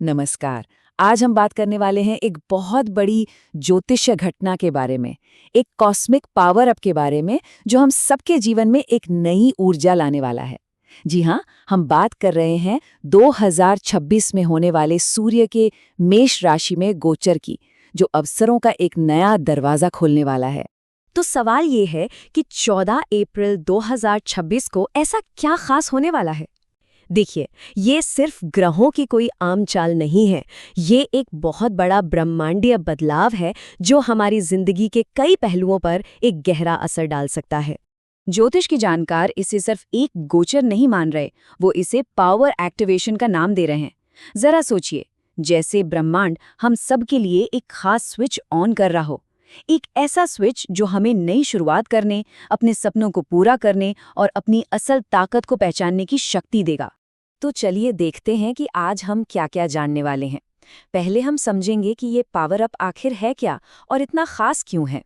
नमस्कार। आज हम बात करने वाले हैं एक बहुत बड़ी ज्योतिषीय घटना के बारे में, एक कॉस्मिक पावर अप के बारे में जो हम सबके जीवन में एक नई ऊर्जा लाने वाला है। जी हाँ, हम बात कर रहे हैं 2026 में होने वाले सूर्य के मेष राशि में गोचर की, जो अवसरों का एक नया दरवाजा खोलने वाला है। तो सवाल ये है कि 14 अप्रैल 2026 को ऐसा क्या खास होने वाला है। देखिए, ये सिर्फ ग्रहों की कोई आम चाल नहीं है। ये एक बहुत बड़ा ब्रह्मांडीय बदलाव है जो हमारी जिंदगी के कई पहलुओं पर एक गहरा असर डाल सकता है। ज्योतिष की जानकार इसे सिर्फ एक गोचर नहीं मान रहे, वो इसे पावर एक्टिवेशन का नाम दे रहे हैं। जरा सोचिए, जैसे ब्रह्मांड हम सब के लिए एक खास स्विच ऑन कर रहा हो, एक ऐसा स्विच जो हमें नई शुरुआत करने, अपने सपनों को पूरा करने और अपनी असल ताकत को पहचानने की शक्ति देगा। तो चलिए देखते हैं कि आज हम क्या-क्या जानने वाले हैं। पहले हम समझेंगे कि ये पावर अप आखिर है क्या और इतना खास क्यों है।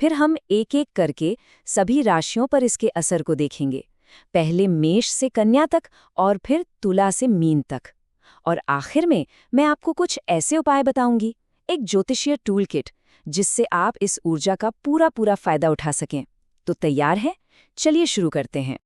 फिर हम एक-एक करके सभी राशियों पर इसके असर को देखेंगे। पहले मेष से कन्या तक और फिर तुला से मीन तक। और आखिर में मैं आपको कुछ ऐसे उपाय बताऊंगी, एक ज्योतिषीय टूल किट, जिससे आप इस ऊर्जा का पूरा फायदा उठा सकें। तो तैयार है? चलिए शुरू करते हैं।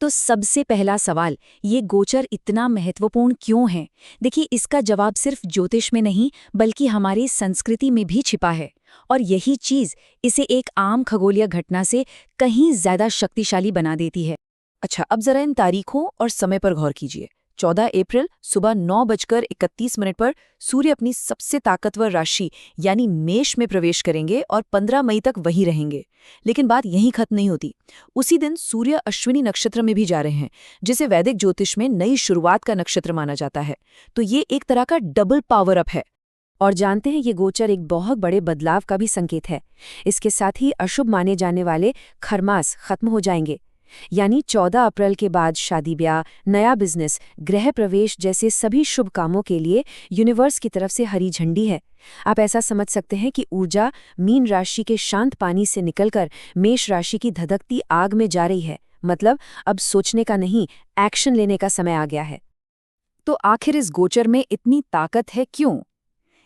तो सबसे पहला सवाल, ये गोचर इतना महत्वपूर्ण क्यों है? देखिए, इसका जवाब सिर्फ ज्योतिष में नहीं बल्कि हमारी संस्कृति में भी छिपा है। और यही चीज इसे एक आम खगोलीय घटना से कहीं ज्यादा शक्तिशाली बना देती है। अच्छा, अब जरा इन तारीखों और समय पर गौर कीजिए। 14 अप्रैल सुबह 9:31 पर सूर्य अपनी सबसे ताकतवर राशि यानी मेष में प्रवेश करेंगे और 15 मई तक वहीं रहेंगे। लेकिन बात यहीं खत्म नहीं होती। उसी दिन सूर्य अश्विनी नक्षत्र में भी जा रहे हैं, जिसे वैदिक ज्योतिष में नई शुरुआत का नक्षत्र माना जाता है। तो ये एक तरह का डबल पावर अप है। और जानते हैं, ये गोचर एक बहुत बड़े बदलाव का भी संकेत है। इसके साथ ही अशुभ माने जाने वाले खरमास खत्म हो जाएंगे। यानी 14 अप्रैल के बाद शादी ब्याह, नया बिजनेस, गृह प्रवेश जैसे सभी शुभ कामों के लिए यूनिवर्स की तरफ से हरी झंडी है। आप ऐसा समझ सकते हैं कि ऊर्जा मीन राशि के शांत पानी से निकलकर मेष राशि की धधकती आग में जा रही है। मतलब अब सोचने का नहीं, एक्शन लेने का समय आ गया है। तो आखिर इस गोचर में इतनी ताकत है क्यों?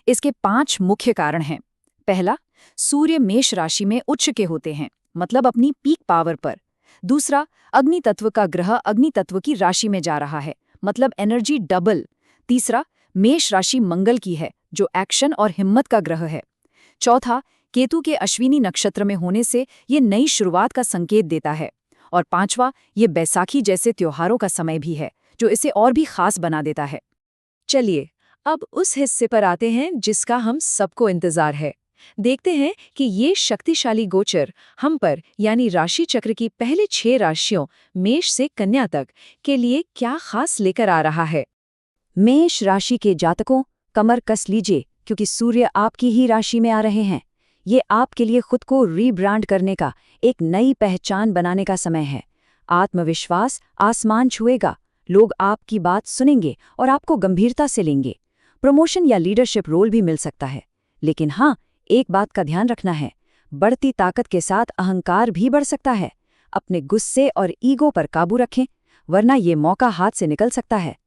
इसके 5 मुख्य कारण हैं। पहला, सूर्य मेष राशि में उच्च के होते हैं, मतलब अपनी पीक पावर पर। दूसरा, अग्नि तत्व का ग्रह अग्नि तत्व की राशि में जा रहा है, मतलब एनर्जी डबल। तीसरा, मेष राशि मंगल की है, जो एक्शन और हिम्मत का ग्रह है। चौथा, केतु के अश्विनी नक्षत्र में होने से ये नई शुरुआत का संकेत देता है। और पांचवा, ये बैसाखी जैसे त्योहारों का समय भी है, जो इसे और भी खास बना देता है। चलिए, अब उस हिस्से पर आते हैं जिसका हम सबको इंतजार है। देखते हैं कि ये शक्तिशाली गोचर हम पर यानी राशि चक्र की पहले 6 राशियों मेष से कन्या तक के लिए क्या खास लेकर आ रहा है। मेष राशि के जातकों, कमर कस लीजिए, क्योंकि सूर्य आपकी ही राशि में आ रहे हैं। ये आपके लिए खुद को रीब्रांड करने का, एक नई पहचान बनाने का समय है। आत्मविश्वास आसमान छुएगा, लोग आपकी बात सुनेंगे और आपको गंभीरता से लेंगे। प्रमोशन या लीडरशिप रोल भी मिल सकता है। लेकिन हाँ, एक बात का ध्यान रखना है, बढ़ती ताकत के साथ अहंकार भी बढ़ सकता है। अपने गुस्से और ईगो पर काबू रखें, वरना ये मौका हाथ से निकल सकता है।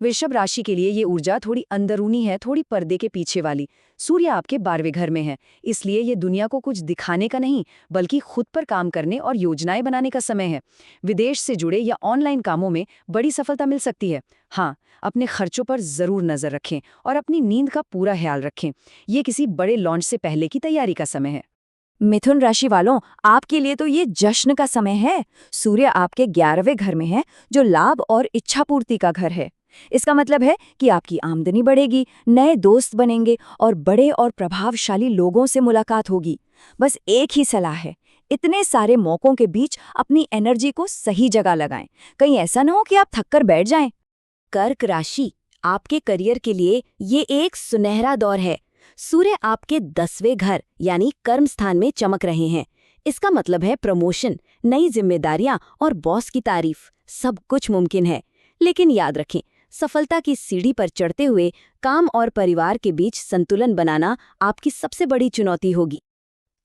वृषभ राशि के लिए ये ऊर्जा थोड़ी अंदरूनी है, थोड़ी पर्दे के पीछे वाली। सूर्य आपके 12वें घर में है, इसलिए ये दुनिया को कुछ दिखाने का नहीं बल्कि खुद पर काम करने और योजनाएं बनाने का समय है। विदेश से जुड़े या ऑनलाइन कामों में बड़ी सफलता मिल सकती है। हाँ, अपने खर्चों पर जरूर नजर रखें और अपनी नींद का पूरा ख्याल रखें। ये किसी बड़े लॉन्च से पहले की तैयारी का समय है। मिथुन राशि वालों, आपके लिए तो ये जश्न का समय है। सूर्य आपके 11वें घर में है, जो लाभ और इच्छा पूर्ति का घर है। इसका मतलब है कि आपकी आमदनी बढ़ेगी, नए दोस्त बनेंगे और बड़े और प्रभावशाली लोगों से मुलाकात होगी। बस एक ही सलाह है, इतने सारे मौकों के बीच अपनी एनर्जी को सही जगह लगाएं। कहीं ऐसा ना हो कि आप थक कर बैठ जाएं। कर्क राशि, आपके करियर के लिए ये एक सुनहरा दौर है। सूर्य आपके 10वें घर यानी कर्म स्थान में चमक रहे हैं। इसका मतलब है प्रमोशन, नई जिम्मेदारियां और बॉस की तारीफ। सब कुछ मुमकिन है। लेकिन याद रखें, सफलता की सीढ़ी पर चढ़ते हुए काम और परिवार के बीच संतुलन बनाना आपकी सबसे बड़ी चुनौती होगी।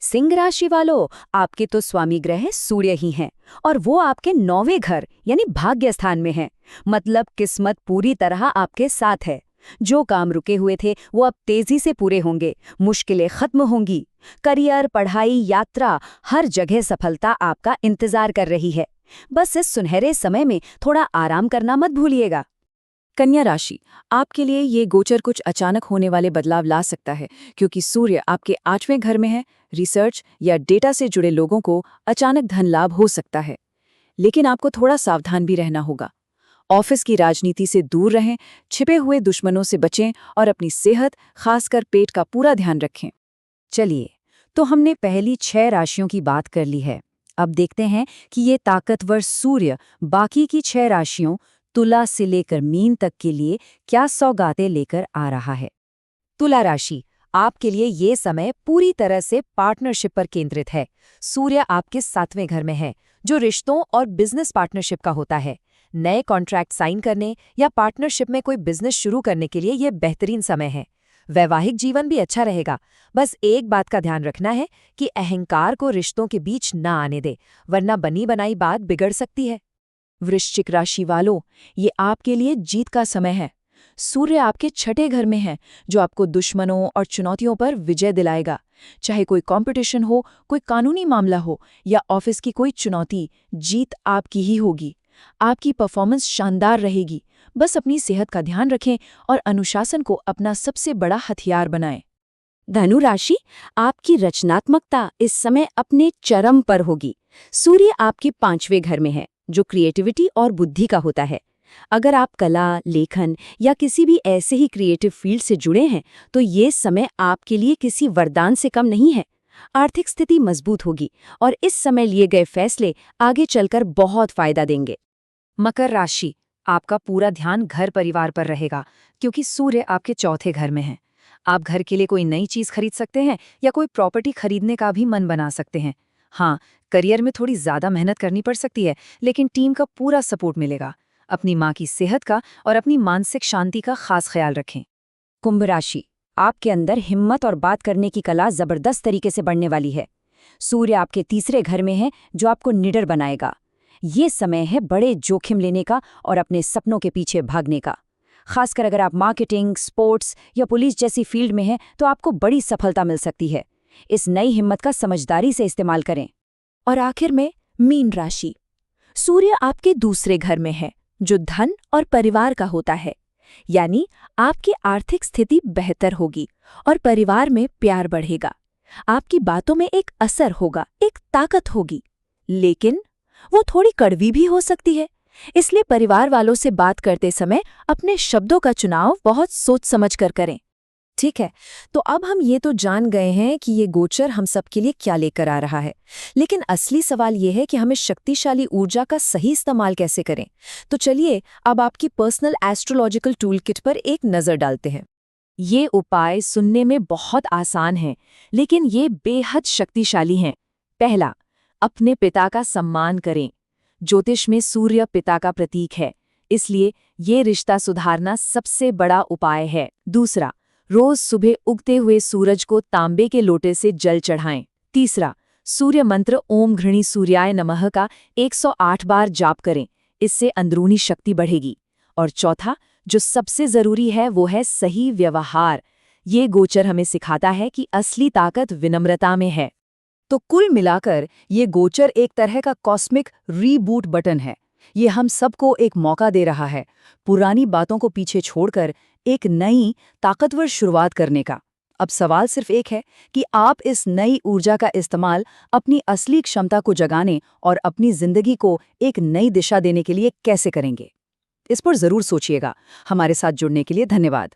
सिंह राशि वालों, आपके तो स्वामी ग्रह सूर्य ही हैं और वो आपके 9वें घर यानी भाग्य स्थान में है। मतलब किस्मत पूरी तरह आपके साथ है। जो काम रुके हुए थे वो अब तेजी से पूरे होंगे, मुश्किलें खत्म होंगी। करियर, पढ़ाई, यात्रा, हर जगह सफलता आपका इंतजार कर रही है। बस इस सुनहरे समय में थोड़ा आराम करना मत भूलिएगा। कन्या राशि, आपके लिए ये गोचर कुछ अचानक होने वाले बदलाव ला सकता है, क्योंकि सूर्य आपके 8वें घर में है। रिसर्च या डेटा से जुड़े लोगों को अचानक धन लाभ हो सकता है, लेकिन आपको थोड़ा सावधान भी रहना होगा। ऑफिस की राजनीति से दूर रहें, छिपे हुए दुश्मनों से बचें और अपनी सेहत, खासकर पेट का पूरा ध्यान रखें। चलिए, तो हमने पहली 6 राशियों की बात कर ली है। अब देखते हैं कि ये ताकतवर सूर्य बाकी की 6 राशियों तुला से लेकर मीन तक के लिए क्या सौगातें लेकर आ रहा है। तुला राशि, आपके लिए ये समय पूरी तरह से पार्टनरशिप पर केंद्रित है। सूर्य आपके 7वें घर में है, जो रिश्तों और बिजनेस पार्टनरशिप का होता है। नए कॉन्ट्रैक्ट साइन करने या पार्टनरशिप में कोई बिजनेस शुरू करने के लिए ये बेहतरीन समय है। वैवाहिक जीवन भी अच्छा रहेगा। बस एक बात का ध्यान रखना है कि अहंकार को रिश्तों के बीच ना आने दे, वरना बनी बनाई बात बिगड़ सकती है। वृश्चिक राशि वालों, ये आपके लिए जीत का समय है। सूर्य आपके 6ठे घर में है, जो आपको दुश्मनों और चुनौतियों पर विजय दिलाएगा। चाहे कोई कंपटीशन हो, कोई कानूनी मामला हो या ऑफिस की कोई चुनौती, जीत आपकी ही होगी। आपकी परफॉर्मेंस शानदार रहेगी। बस अपनी सेहत का ध्यान रखें और अनुशासन को अपना सबसे बड़ा हथियार बनाएं। धनु राशि, आपकी रचनात्मकता इस समय अपने चरम पर होगी। सूर्य आपके 5वें घर में है, जो क्रिएटिविटी और बुद्धि का होता है। अगर आप कला, लेखन या किसी भी ऐसे ही क्रिएटिव फील्ड से जुड़े हैं, तो ये समय आपके लिए किसी वरदान से कम नहीं है। आर्थिक स्थिति मजबूत होगी और इस समय लिए गए फैसले आगे चलकर बहुत फायदा देंगे। मकर राशि, आपका पूरा ध्यान घर परिवार पर रहेगा, क्योंकि सूर्य आपके 4थे घर में है। आप घर के लिए कोई नई चीज खरीद सकते हैं या कोई प्रॉपर्टी खरीदने का भी मन बना सकते हैं। हाँ, करियर में थोड़ी ज्यादा मेहनत करनी पड़ सकती है, लेकिन टीम का पूरा सपोर्ट मिलेगा। अपनी माँ की सेहत का और अपनी मानसिक शांति का खास ख्याल रखें। कुंभ राशि, आपके अंदर हिम्मत और बात करने की कला जबरदस्त तरीके से बढ़ने वाली है। सूर्य आपके 3रे घर में है, जो आपको निडर बनाएगा। ये समय है बड़े जोखिम लेने का और अपने सपनों के पीछे भागने का। खासकर अगर आप मार्केटिंग, स्पोर्ट्स या पुलिस जैसी फील्ड में हैं, तो आपको बड़ी सफलता मिल सकती है। इस नई हिम्मत का समझदारी से इस्तेमाल करें। और आखिर में मीन राशि, सूर्य आपके 2रे घर में है, जो धन और परिवार का होता है। यानी आपकी आर्थिक स्थिति बेहतर होगी और परिवार में प्यार बढ़ेगा। आपकी बातों में एक असर होगा, एक ताकत होगी, लेकिन वो थोड़ी कड़वी भी हो सकती है। इसलिए परिवार वालों से बात करते समय अपने शब्दों का चुनाव बहुत सोच समझ कर करें। ठीक है, तो अब हम ये तो जान गए हैं कि ये गोचर हम सबके लिए क्या लेकर आ रहा है, लेकिन असली सवाल ये है कि हमें शक्तिशाली ऊर्जा का सही इस्तेमाल कैसे करें। तो चलिए अब आपकी पर्सनल एस्ट्रोलॉजिकल टूल किट पर एक नज़र डालते हैं। ये उपाय सुनने में बहुत आसान हैं, लेकिन ये बेहद शक्तिशाली हैं। पहला, अपने पिता का सम्मान करें। ज्योतिष में सूर्य पिता का प्रतीक है, इसलिए ये रिश्ता सुधारना सबसे बड़ा उपाय है। दूसरा, रोज सुबह उगते हुए सूरज को तांबे के लोटे से जल चढ़ाएं। तीसरा, सूर्य मंत्र ओम घृणी सूर्याय नमः का 108 बार जाप करें, इससे अंदरूनी शक्ति बढ़ेगी। और चौथा, जो सबसे जरूरी है, वो है सही व्यवहार। ये गोचर हमें सिखाता है कि असली ताकत विनम्रता में है। तो कुल मिलाकर ये गोचर एक तरह का कॉस्मिक रीबूट बटन है। ये हम सबको एक मौका दे रहा है, पुरानी बातों को पीछे छोड़कर एक नई ताकतवर शुरुआत करने का। अब सवाल सिर्फ एक है कि आप इस नई ऊर्जा का इस्तेमाल अपनी असली क्षमता को जगाने और अपनी जिंदगी को एक नई दिशा देने के लिए कैसे करेंगे। इस पर जरूर सोचिएगा। हमारे साथ जुड़ने के लिए धन्यवाद।